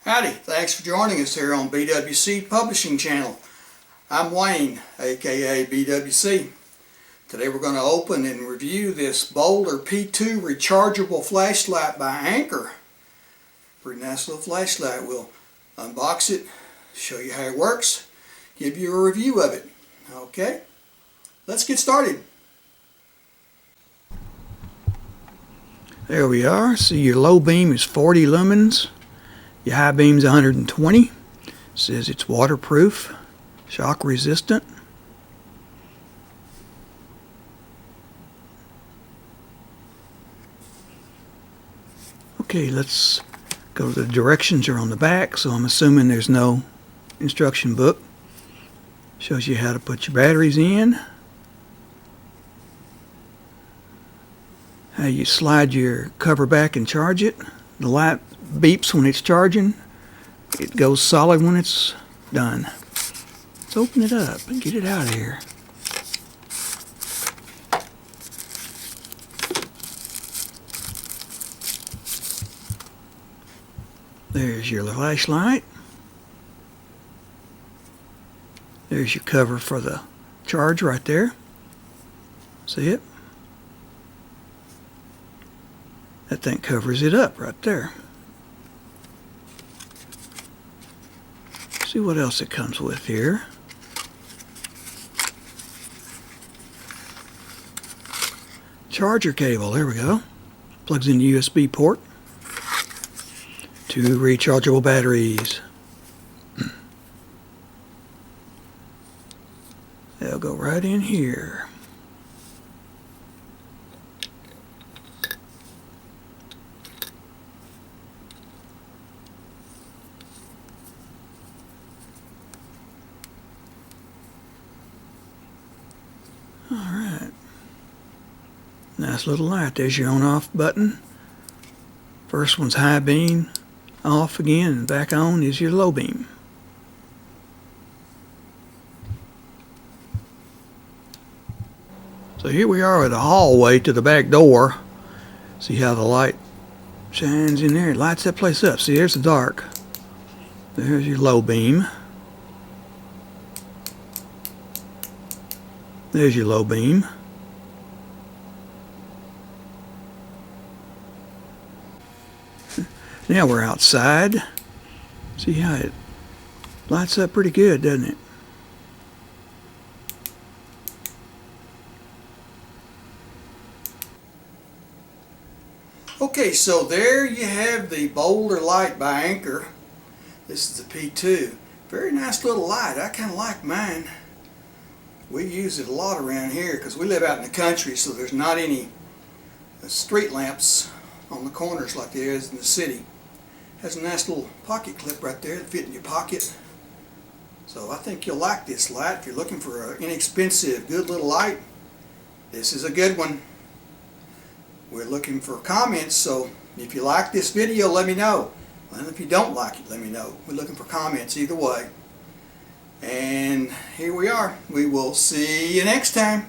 Howdy, thanks for joining us here on BWC Publishing Channel. I'm Wayne, aka BWC. Today we're going to open and review this Boulder P2 rechargeable flashlight by Anker. Pretty nice little flashlight. We'll unbox it, show you how it works, give you a review of it. Okay, let's get started. There we are. See, your low beam is 40 lumens. Your high beam's 120. It says it's waterproof, shock resistant. Okay, let's go to the directions are on the back, so I'm assuming there's no instruction book. Shows you how to put your batteries in, how you slide your cover back and charge it. The light beeps when it's charging. It goes solid when it's done. Let's open it up and get it out of here. There's your flashlight. There's your cover for the charge right there. See it? That thing covers it up right there. See what else it comes with here. Charger cable, there we go. Plugs in the USB port. 2 rechargeable batteries. They'll go right in here. Alright. Nice little light. There's your on-off button. First one's high beam. Off again, and back on is your low beam. So here we are at the hallway to the back door. See how the light shines in there? It lights that place up. See, there's the dark. There's your low beam. There's your low beam. Now we're outside. See how it lights up pretty good, doesn't it? Okay, so there you have the Boulder light by Anker. This is the P2. Very nice little light. I kind of like mine. We use it a lot around here because we live out in the country, so there's not any street lamps on the corners like there is in the city. Has a nice little pocket clip right there that fit in your pocket. So I think you'll like this light. If you're looking for an inexpensive, good little light, this is a good one. We're looking for comments, so if you like this video, let me know. And if you don't like it, let me know. We're looking for comments either way. And here we are. We will see you next time.